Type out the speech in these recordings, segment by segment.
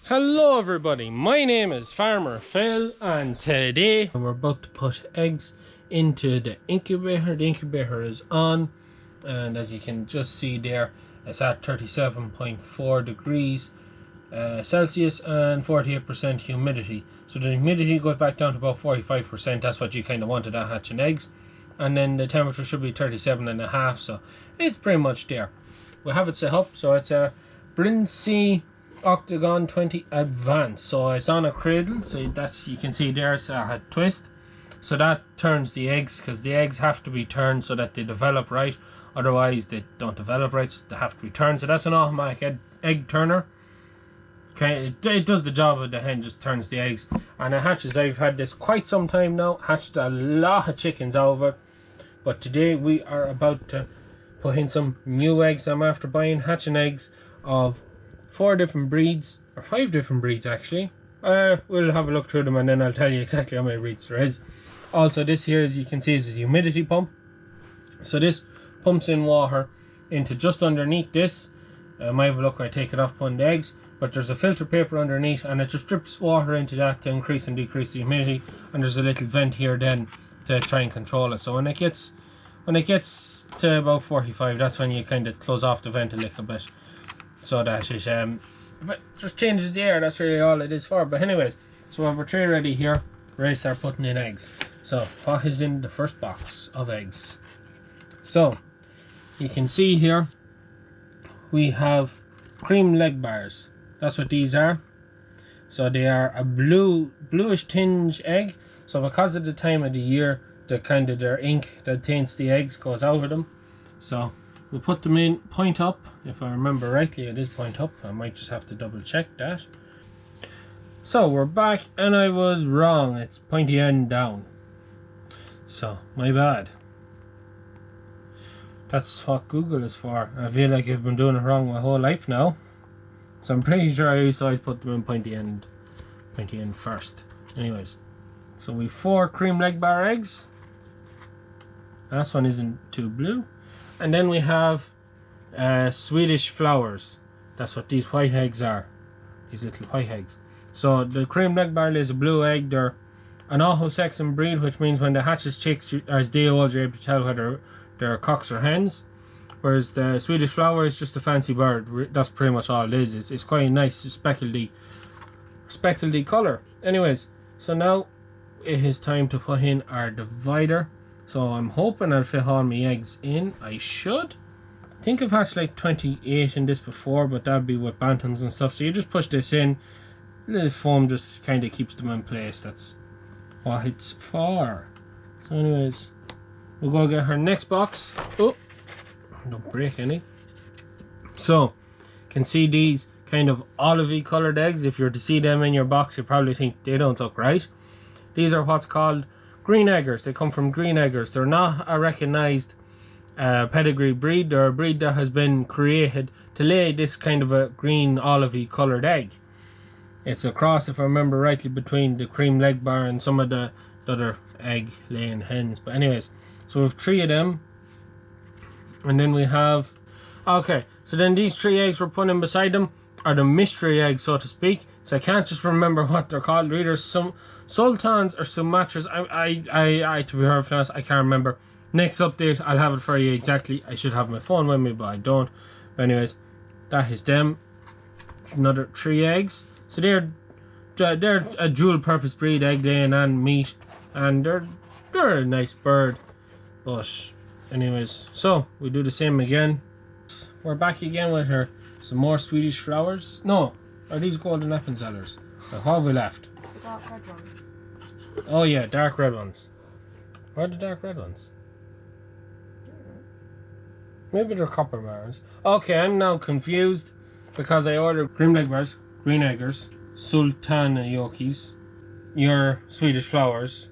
Hello everybody, my name is Farmer Phil and today we're about to put eggs into the incubator. The incubator is on and as you can just see there, it's at 37.4 degrees Celsius and 48% humidity. So the humidity goes back down to about 45%. That's what you kind of wanted at hatching eggs. And then the temperature should be 37.5, so it's pretty much there. We have it set up, so it's a BEANIE Octagon 20 Advanced, so it's on a cradle, so that's, you can see there's a twist, so that turns the eggs, because the eggs have to be turned so that they develop right, otherwise they don't develop right, so they have to be turned. So that's an automatic egg turner. Okay, it does the job of the hen, just turns the eggs, and it hatches. I've had this quite some time now, hatched a lot of chickens out of it, but today we are about to put in some new eggs. I'm after hatching eggs of 4 different breeds, or 5 different breeds actually. We'll have a look through them and then I'll tell you exactly how many breeds there is. Also, this here, as you can see, is a humidity pump. So this pumps in water into just underneath this. Might have a look when I take it off putting the eggs, but there's a filter paper underneath and it just drips water into that to increase and decrease the humidity, and there's a little vent here then to try and control it. So when it gets to about 45, that's when you kind of close off the vent a little bit, so that it just changes the air. That's really all it is for. But anyways, so we have our tray ready here, ready to start putting in eggs. So what is in the first box of eggs? So you can see here we have cream leg bars. That's what these are. So they are a bluish tinge egg. So because of the time of the year, their ink that taints the eggs goes out of them. So we'll put them in point up. If I remember rightly, it is point up. I might just have to double check that. So we're back and I was wrong. It's pointy end down. So my bad. That's what Google is for. I feel like I've been doing it wrong my whole life now. So I'm pretty sure I used to always put them in pointy end first. Anyways, so we've 4 cream leg bar eggs. This one isn't too blue. And then we have Swedish flowers. That's what these white eggs are. These little white eggs. So the cream leg bar lays a blue egg. They're an auto-sexing breed, which means when they hatch as chicks, as day olds, you're able to tell whether they're cocks or hens. Whereas the Swedish flower is just a fancy bird. That's pretty much all it is. It's quite a nice speckledy colour. Anyways, so now it is time to put in our divider. So I'm hoping I'll fit all my eggs in. I should. I think I've hatched like 28 in this before, but that'd be with bantams and stuff. So you just push this in. A little foam just kind of keeps them in place. That's what it's for. So anyways, we'll go get her next box. Oh, don't break any. So you can see these kind of olivey coloured eggs. If you're to see them in your box, you probably think they don't look right. These are what's called green eggers. They come from green eggers. They're not a recognised pedigree breed. They're a breed that has been created to lay this kind of a green olivey coloured egg. It's a cross, if I remember rightly, between the cream leg bar and some of the other egg laying hens. But anyways, so we have 3 of them. And then we have, okay, so then these 3 eggs we're putting beside them are the mystery eggs, so to speak. So I can't just remember what they're called. Either some sultans or Sumatras. I to be perfectly honest, I can't remember. Next update, I'll have it for you exactly. I should have my phone with me, but I don't. But anyways, that is them. Another 3 eggs. So they're a dual purpose breed, egg laying and meat, and they're a nice bird. But anyways, so we do the same again. We're back again with her. Some more Swedish flowers. No, are these golden Appenzellers? What have we left? The dark red ones. Oh yeah, dark red ones. Where are the dark red ones? Maybe they're copper bars. Okay, I'm now confused because I ordered cream leg bars, green eggers, sultana yolkies, your Swedish flowers.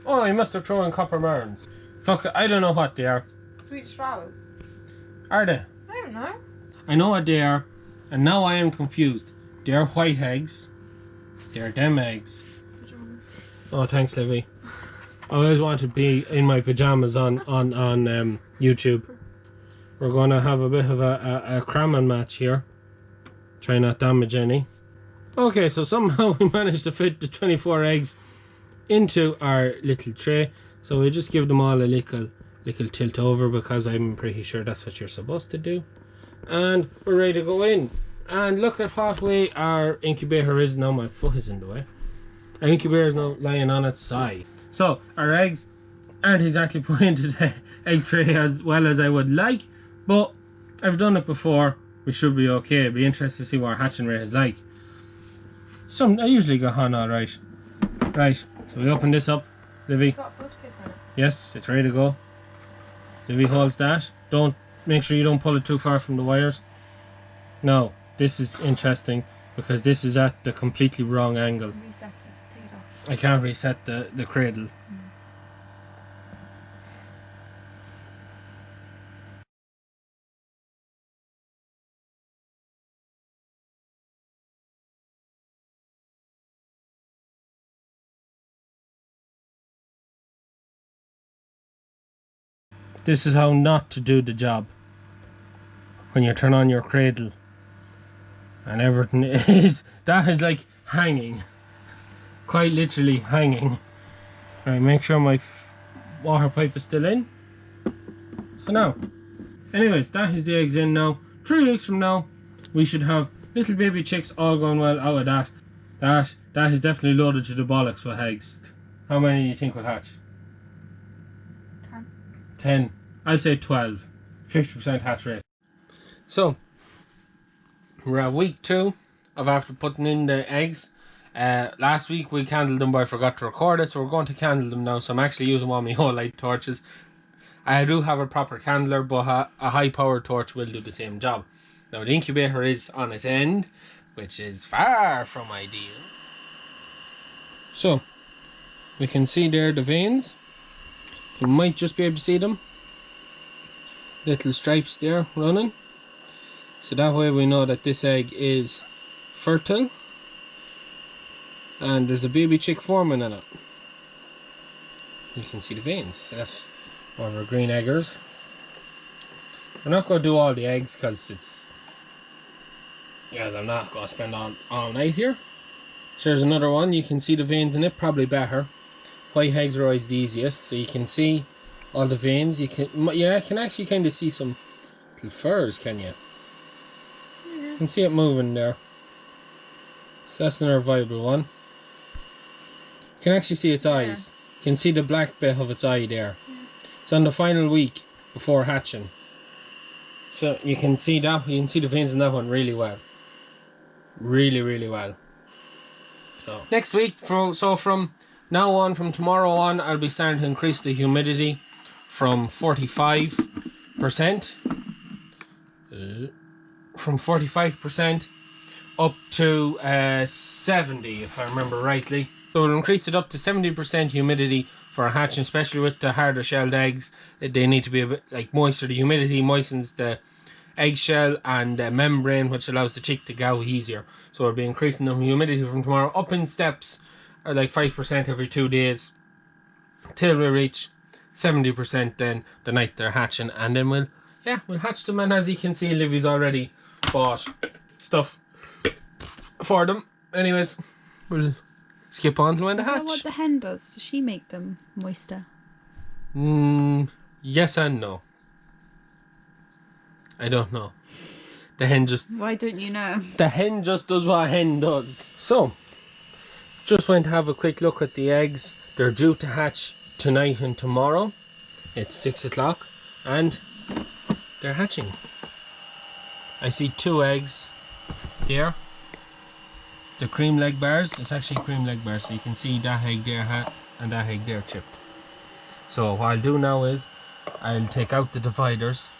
Oh, I must have thrown in copper barns. Fuck, I don't know what they are. Swedish flowers. Are they? I don't know. I know what they are, and now I am confused. They're white eggs. They're them eggs. Pajamas. Oh, thanks, Livy. I always wanted to be in my pajamas on YouTube. We're going to have a bit of a cramming match here. Try not damage any. Okay, so somehow we managed to fit the 24 eggs into our little tray. So we just give them all a little tilt over, because I'm pretty sure that's what you're supposed to do. And we're ready to go in. And look at what way our incubator is now. My foot is in the way. Our incubator is now lying on its side. So our eggs aren't exactly put into the egg tray as well as I would like, but I've done it before. We should be okay. It'll be interesting to see what our hatching rate is like. I usually go on all right. Right, so we open this up. Livy. Got a photo paper in it. Yes, it's ready to go. Livy holds that. Make sure you don't pull it too far from the wires. No, this is interesting because this is at the completely wrong angle. Reset it. Take it off. I can't reset the cradle. This is how not to do the job. When you turn on your cradle and everything that is like hanging. Quite literally hanging. Alright, make sure my water pipe is still in. So now, anyways, that is the eggs in now. 3 weeks from now, we should have little baby chicks all going well out of that. That is definitely loaded to the bollocks with eggs. How many do you think will hatch? 10. I'd say 12. 50% hatch rate. So, we're at week 2 of after putting in the eggs. Last week we candled them, but I forgot to record it, so we're going to candle them now. So I'm actually using one of my whole light torches. I do have a proper candler, but a high power torch will do the same job. Now the incubator is on its end, which is far from ideal. So, we can see there the veins. You might just be able to see them. Little stripes there running. So that way we know that this egg is fertile. And there's a baby chick forming in it. You can see the veins. So that's one of our green eggers. We're not going to do all the eggs because I'm not going to spend all night here. So there's another one. You can see the veins in it, probably better. White eggs are always the easiest, so you can see all the veins. You can actually kind of see some little furs, can you? You can see it moving there. So that's another viable one. You can actually see its eyes. You can see the black bit of its eye there. It's on the final week before hatching. So you can see that. You can see the veins in that one really well. Really, really well. So next week, from now on, from tomorrow on, I'll be starting to increase the humidity from 45%. From 45% up to 70, if I remember rightly. So we'll increase it up to 70% humidity for hatching, especially with the harder shelled eggs. They need to be a bit like moister. The humidity moistens the eggshell and membrane, which allows the chick to go easier. So we'll be increasing the humidity from tomorrow up in steps, or like 5% every 2 days, till we reach 70% then the night they're hatching, and then we'll hatch them. And as you can see, Livy's already bought stuff for them. Anyways, we'll skip on to when they hatch. Is that what the hen does? Does she make them moister? Yes and no. I don't know. The hen just... Why don't you know? The hen just does what a hen does. So, just went to have a quick look at the eggs. They're due to hatch tonight and tomorrow. It's 6 o'clock and they're hatching. I see 2 eggs there. The cream leg bars, it's actually cream leg bars, so you can see that egg there and that egg there chipped. So what I'll do now is I'll take out the dividers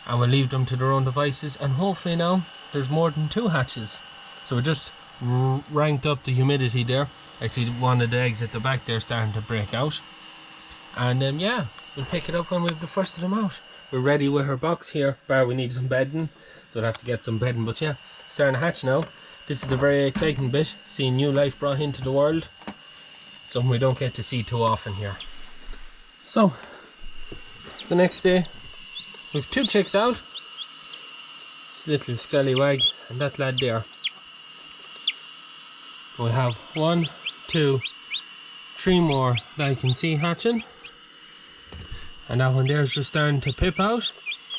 and we'll leave them to their own devices, and hopefully now there's more than 2 hatches. So we just ranked up the humidity there. I see one of the eggs at the back there starting to break out, and we'll pick it up when we have the first of them out. We're ready with our box here, bar we need some bedding, so we'll have to get some bedding. But yeah, starting to hatch now. This is the very exciting bit, seeing new life brought into the world. Something we don't get to see too often here. So it's the next day. We've 2 chicks out. This little scallywag and that lad there. We have 1, 2, 3 more that I can see hatching. And that one there is just starting to pip out.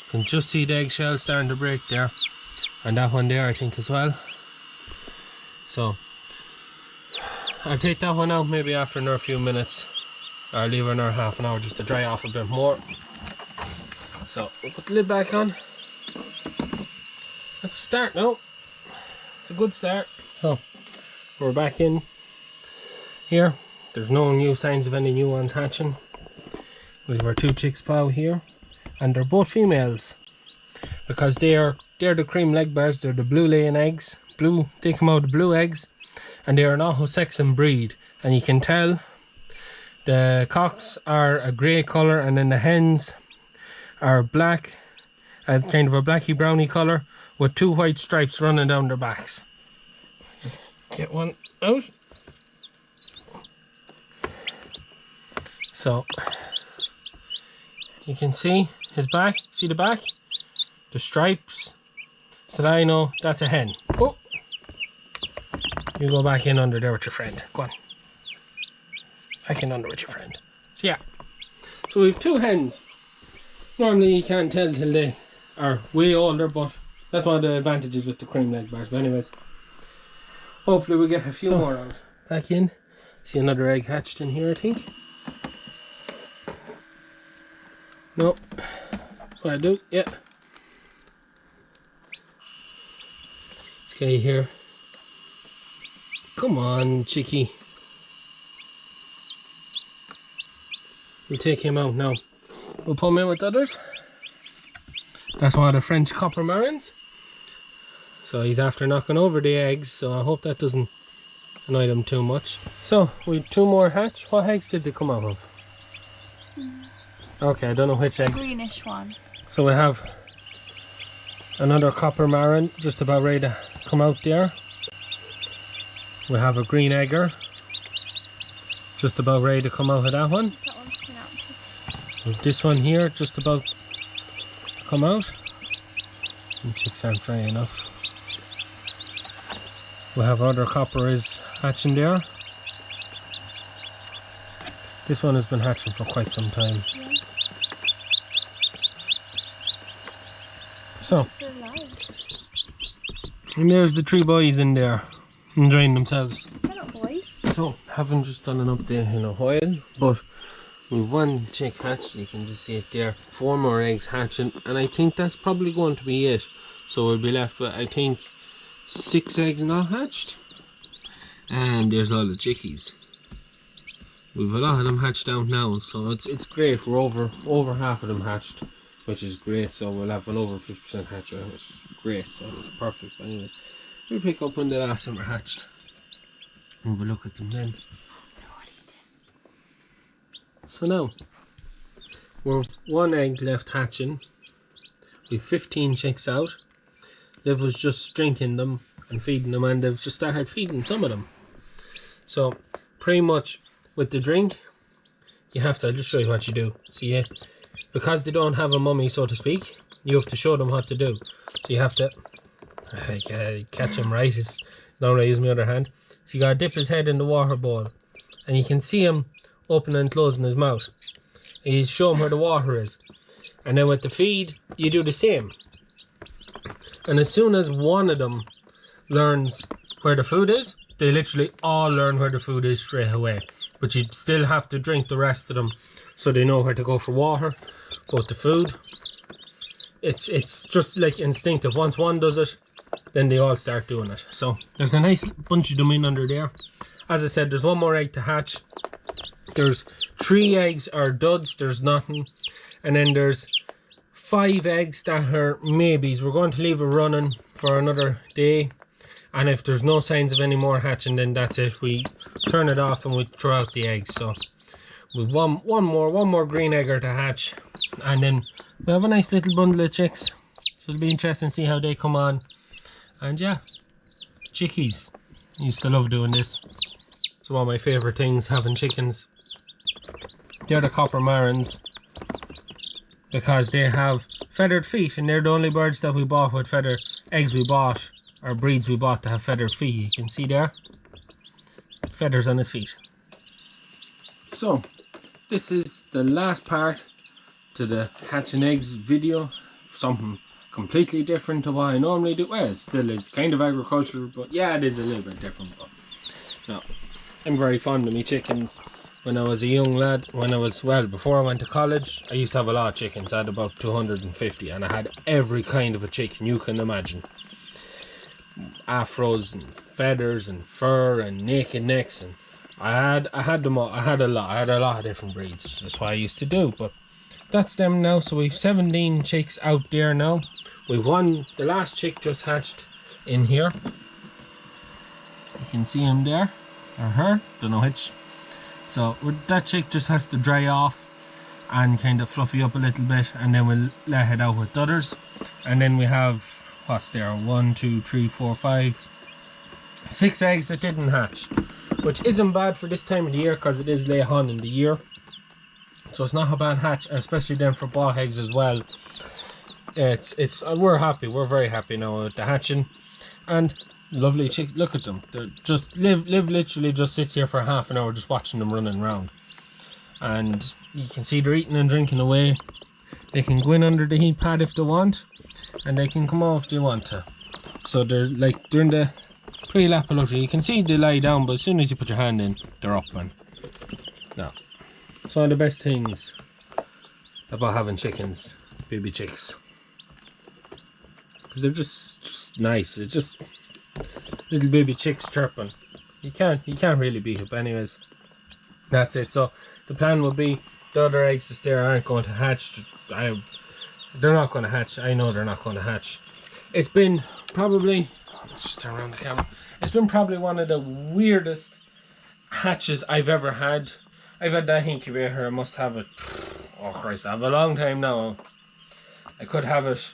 You can just see the eggshells starting to break there. And that one there I think as well. So I'll take that one out maybe after another few minutes. Or leave her another half an hour just to dry off a bit more. So we'll put the lid back on. Let's start now. It's a good start. So we're back in here. There's no new signs of any new ones hatching. We have our 2 chicks out here, and they're both females because they're the cream leg bears. They're the blue laying eggs. They come out of blue eggs, and they are an Anglo-Saxon breed. And you can tell the cocks are a grey colour, and then the hens are black, kind of a blacky browny colour with 2 white stripes running down their backs. Just get one out. So you can see his back. See the back? The stripes. So that I know that's a hen. Oh! You go back in under there with your friend. Go on. Back in under with your friend. So yeah. So we have 2 hens. Normally you can't tell till they are way older, but that's one of the advantages with the cream leg bears. But anyways, hopefully we'll get a few more out. Back in. See another egg hatched in here, I think. No. What I do? Yeah. Okay, here. Come on, chickie. We'll take him out now. We'll put him in with others. That's one of the French copper marins. So he's after knocking over the eggs, so I hope that doesn't annoy them too much. So we have 2 more hatch. What eggs did they come out of? Okay, I don't know which eggs. Greenish one. So we have another copper marin just about ready to come out there. We have a green egger just about ready to come out of that one. That one's coming out too. With this one here just about to come out. And chicks aren't dry enough. We have other copper is hatching there. This one has been hatching for quite some time. Yeah. So, It's so loud. and there's the 3 boys in there enjoying themselves. They're not boys. So, haven't just done an update in a while, but we've 1 chick hatched. You can just see it there. 4 more eggs hatching, and I think that's probably going to be it. So we'll be left with, I think, 6 eggs not hatched. And there's all the chickies. We've a lot of them hatched out now, so it's great. We're over half of them hatched, which is great. So we'll have an over 50% hatch rate, which is great. So it's perfect. But anyways, we'll pick up when the last time were hatched. Have a look at them then. So now we've 1 egg left hatching. We've 15 chicks out. Liv was just drinking them and feeding them, and they've just started feeding some of them. So pretty much with the drink, you have to, I'll just show you what you do. So yeah, because they don't have a mummy, so to speak, you have to show them what to do. So you have to catch him right. Normally I use my other hand. So you gotta dip his head in the water bowl, and you can see him opening and closing his mouth. And you show him where the water is. And then with the feed, you do the same. And as soon as one of them learns where the food is, they literally all learn where the food is straight away. But you still have to drink the rest of them so they know where to go for water, go to food. It's just like instinctive. Once one does it, then they all start doing it. So there's a nice bunch of them in under there. As I said, there's 1 more egg to hatch. There's 3 eggs are duds, there's nothing. And then there's 5 eggs that are maybes. We're going to leave it running for another day. And if there's no signs of any more hatching, then that's it. We turn it off and we throw out the eggs. So we've one more green egger to hatch. And then we have a nice little bundle of chicks. So it'll be interesting to see how they come on. And yeah, chickies. I used to love doing this. It's one of my favourite things, having chickens. They're the copper marins, because they have feathered feet, and they're the only birds that we bought with feather eggs we bought, or breeds we bought to have feathered feet. You can see there. feathers on his feet. So this is the last part to the hatching eggs video. Something completely different to what I normally do. Well, it still is kind of agricultural, but yeah, it is a little bit different. But no, I'm very fond of me chickens. When I was a young lad, before I went to college, I used to have a lot of chickens. I had about 250, and I had every kind of a chicken you can imagine. Afros and feathers and fur and naked necks, and I had them all. I had a lot of different breeds. That's what I used to do. But that's them now. So we've 17 chicks out there now. We've one. The last chick just hatched in here. You can see him there, or her. Don't know which. So that chick just has to dry off and kind of fluffy up a little bit, and then we'll let it out with the others. And then we have, what's there, 1 2 3 4 5 6 eggs that didn't hatch, which isn't bad for this time of the year because it is late on in the year, so it's not a bad hatch, and especially then for bought eggs as well. We're very happy now with the hatching. And lovely chicks, look at them. They're just Liv literally just sits here for half an hour just watching them running around, and you can see they're eating and drinking away. They can go in under the heat pad if they want, and they can come off if they want to. So they're like, during the pre-lap luxury, you can see they lie down, but as soon as you put your hand in, they're up, man. Now, it's one of the best things about having chickens, baby chicks, because they're just nice. It's just little baby chicks chirping. You can't really beat it. But anyways, that's it. So the plan will be the other eggs that's there aren't going to hatch. They're not going to hatch. I know they're not going to hatch. It's been probably, just turn around the camera. It's been probably one of the weirdest hatches I've ever had. I've had that incubator. I must have it. Oh Christ, I have a long time now. I could have it.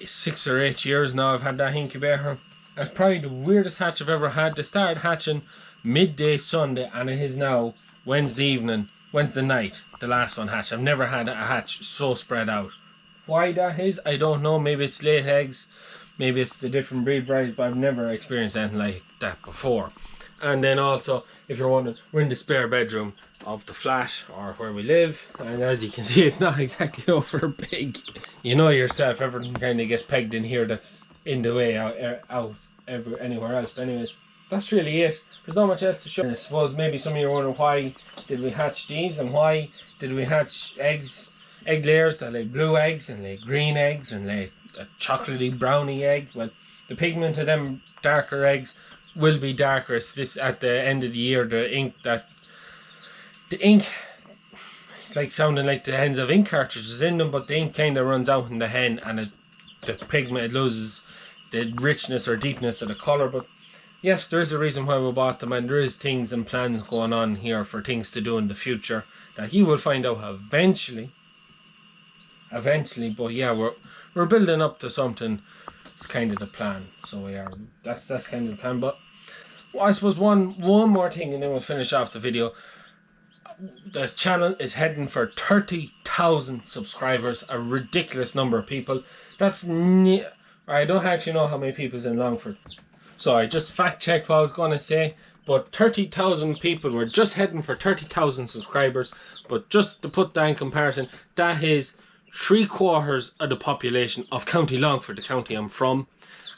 6 or 8 years now I've had that incubator. That's probably the weirdest hatch I've ever had. They started hatching midday Sunday, and it is now Wednesday night, the last one hatched. I've never had a hatch so spread out. Why that is, I don't know. Maybe it's late eggs, maybe it's the different breed varieties, but I've never experienced anything like that before. And then also, if you're wondering, we're in the spare bedroom of the flat, or where we live, and as you can see, it's not exactly over big. You know yourself, everything kind of gets pegged in here that's in the way anywhere else. But anyways, that's really it. There's not much else to show. I suppose maybe some of you are wondering, why did we hatch these, and why did we hatch egg layers that lay blue eggs and lay green eggs and lay a chocolatey brownie egg. Well, the pigment of them darker eggs will be darker at the end of the year. The ink, it's like sounding like the ends of ink cartridges in them, but the ink kind of runs out in the hen, and the pigment, it loses the richness or deepness of the colour. But yes, there is a reason why we bought them, and there is things and plans going on here for things to do in the future that you will find out eventually. But yeah, we're building up to something. It's kind of the plan. So we are. That's kind of the plan. But I suppose one more thing, and then we'll finish off the video. This channel is heading for 30,000 subscribers, a ridiculous number of people. I don't actually know how many people's in Longford. So I just fact checked what I was going to say. But 30,000 people, we're just heading for 30,000 subscribers. But just to put that in comparison, that is 3/4 of the population of County Longford, the county I'm from.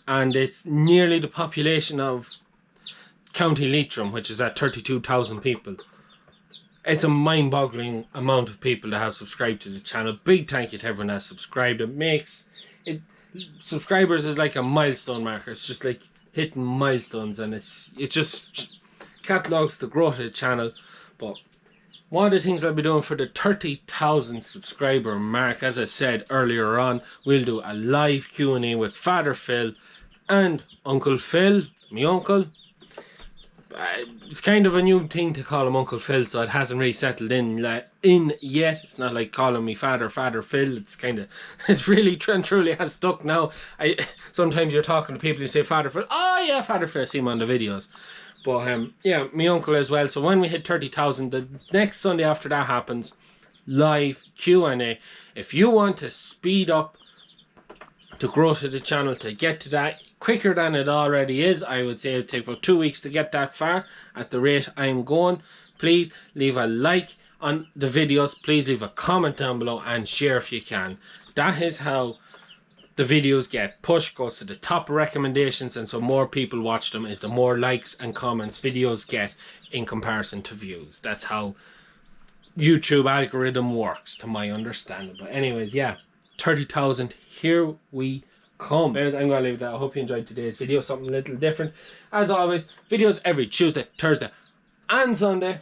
And it's nearly the population of County Leitrim, which is at 32,000 people. It's a mind-boggling amount of people that have subscribed to the channel. Big thank you to everyone that's subscribed. Subscribers is like a milestone marker. It's just like hitting milestones, and it just catalogues the growth of the channel. But one of the things I'll be doing for the 30,000 subscriber mark, as I said earlier on, we'll do a live Q&A with Father Phil and Uncle Phil, my uncle. It's kind of a new thing to call him Uncle Phil, so it hasn't really settled in yet. It's not like calling me Father Phil. It's really and truly has stuck now. Sometimes you're talking to people, you say Father Phil. Oh yeah, Father Phil, I see him on the videos. But yeah, my uncle as well. So when we hit 30,000, the next Sunday after that happens, live Q&A. If you want to speed up the growth of the channel to get to that, quicker than it already is. I would say it'll take about 2 weeks to get that far at the rate I'm going. Please leave a like on the videos. Please leave a comment down below and share if you can. That is how the videos get pushed, goes to the top recommendations, and so more people watch them is the more likes and comments videos get in comparison to views. That's how YouTube algorithm works, to my understanding. But anyways, yeah, 30,000, here we come. Anyways, I'm gonna leave that. I hope you enjoyed today's video, something a little different. As always, videos every Tuesday, Thursday and Sunday.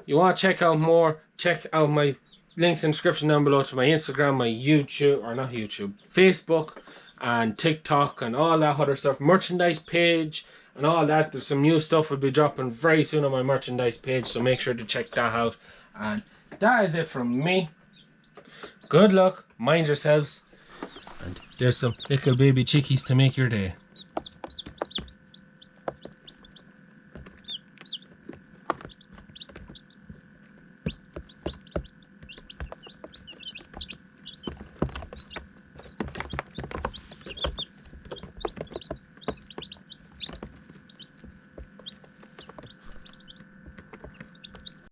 You want to check out more, check out my links in the description down below to my Instagram, my YouTube, or not YouTube, Facebook and TikTok and all that other stuff, merchandise page and all that. There's some new stuff will be dropping very soon on my merchandise page, so make sure to check that out. And that is it from me. Good luck, mind yourselves, and there's some little baby chickies to make your day.